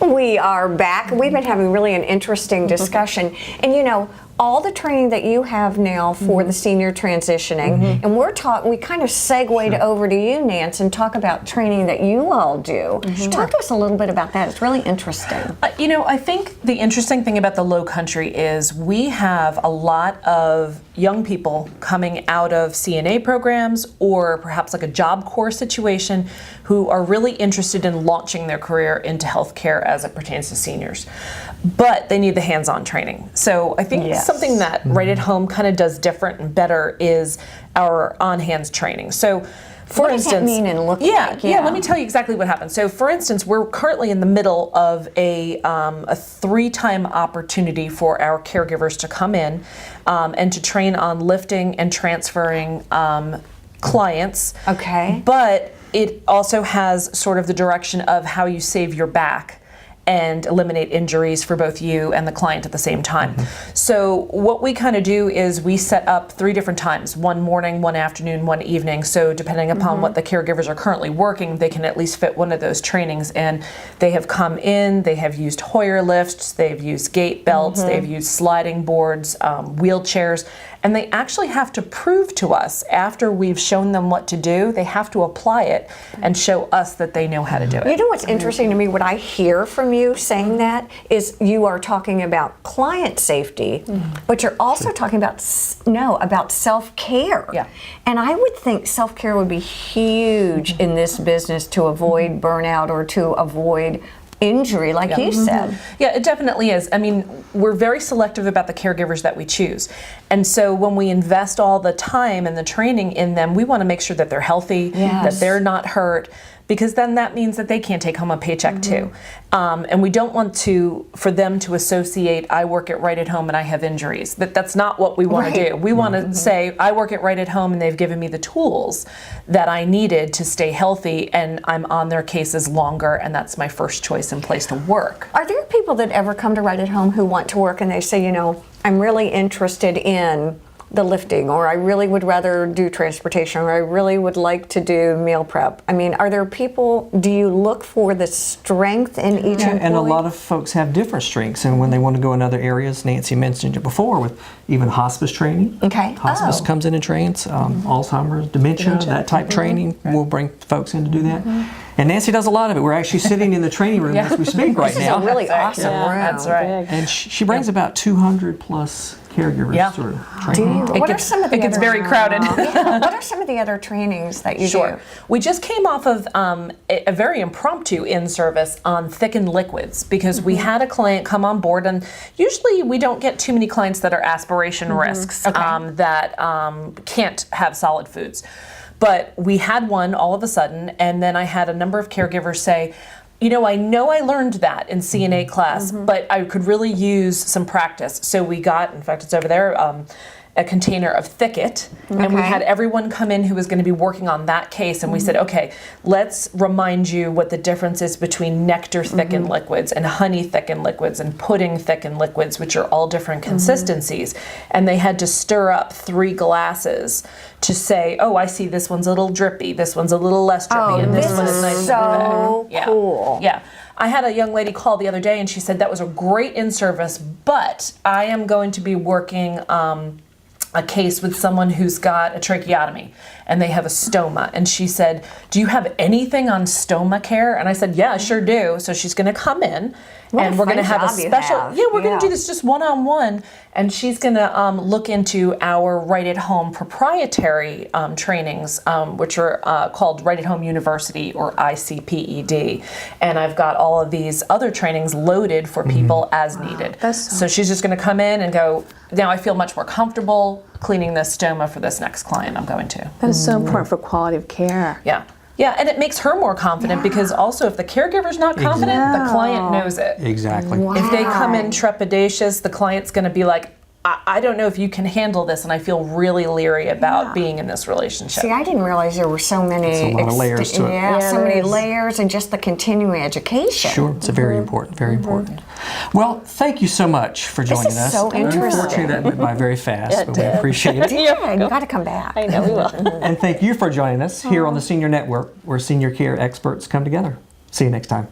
We are back. We've been having really an interesting discussion. And you know, all the training that you have now for the senior transitioning, and we kind of segued over to you, Nance, and talk about training that you all do. Talk to us a little bit about that. It's really interesting. You know, I think the interesting thing about the Low Country is we have a lot of young people coming out of CNA programs or perhaps like a Job Corps situation who are really interested in launching their career into healthcare as it pertains to seniors. But they need the hands-on training. So I think something that Right at Home kind of does different and better is our on-hands training. So for what instance, does that mean and look like? Yeah, let me tell you exactly what happened. So for instance, we're currently in the middle of a 3-time opportunity for our caregivers to come in and to train on lifting and transferring clients. Okay. But it also has sort of the direction of how you save your back and eliminate injuries for both you and the client at the same time. So what we kind of do is we set up 3 different times, one morning, one afternoon, one evening. So depending upon what the caregivers are currently working, they can at least fit one of those trainings. And they have come in, they have used Hoyer lifts, they've used gait belts, they've used sliding boards, wheelchairs, and they actually have to prove to us after we've shown them what to do, they have to apply it and show us that they know how to do it. You know what's interesting to me, what I hear from you saying that is you are talking about client safety, but you're also talking about self-care. Yeah. And I would think self-care would be huge in this business to avoid burnout or to avoid injury, like you said. Yeah, it definitely is. I mean, we're very selective about the caregivers that we choose. And so when we invest all the time and the training in them, we want to make sure that they're healthy, that they're not hurt, because then that means that they can't take home a paycheck too. And we don't want for them to associate, I work at Right at Home and I have injuries. That's not what we want to do. We want to say, I work at Right at Home and they've given me the tools that I needed to stay healthy, and I'm on their cases longer, and that's my first choice and place to work. Are there people that ever come to Right at Home who want to work and they say, you know, I'm really interested in the lifting, or I really would rather do transportation, or I really would like to do meal prep? I mean, are there people, do you look for the strength in each employee? And a lot of folks have different strengths, and when they want to go in other areas, Nancy mentioned it before, with even hospice training. Okay. Hospice comes in and trains, Alzheimer's, dementia, that type training. We'll bring folks in to do that. And Nancy does a lot of it. We're actually sitting in the training room as we speak right now. This is a really awesome room. That's right. And she brings about 200 plus caregivers through training. What are some of the It gets other, very crowded. what are some of the other trainings that you do? We just came off of a very impromptu in-service on thickened liquids, because we had a client come on board, and usually we don't get too many clients that are aspiration risks that can't have solid foods. But we had one all of a sudden, and then I had a number of caregivers say, you know I learned that in CNA class, but I could really use some practice. So we got, in fact, it's over there, a container of Thicket, and we had everyone come in who was going to be working on that case, and we said, okay, let's remind you what the difference is between nectar thickened liquids and honey thickened liquids and pudding thickened liquids, which are all different consistencies. And they had to stir up 3 glasses to say, oh, I see this one's a little drippy, this one's a little less drippy, and this one is nice. So cool. Yeah. I had a young lady call the other day, and she said that was a great in-service, but I am going to be working a case with someone who's got a tracheotomy and they have a stoma. And she said, do you have anything on stoma care? And I said, yeah, I sure do. So she's going to come in and we're going to have a special, we're going to do this just one-on-one. And she's going to look into our Right at Home proprietary trainings, which are called Right at Home University, or ICPED. And I've got all of these other trainings loaded for people as needed. So she's just going to come in and go, now I feel much more comfortable cleaning this stoma for this next client I'm going to. That's so important for quality of care. Yeah. Yeah, and it makes her more confident, because also if the caregiver's not confident, the client knows it. Exactly. Wow. If they come in trepidatious, the client's going to be like, I don't know if you can handle this, and I feel really leery about being in this relationship. See, I didn't realize there were so many. It's a lot of layers to it. Yeah, so many layers, and just the continuing education. Sure, it's a very important, very important. Well, thank you so much for joining us. This is so interesting. Unfortunately, that went by very fast, but we appreciate it. Yeah, you got to come back. I know we will. And thank you for joining us here on the Senior Network, where senior care experts come together. See you next time.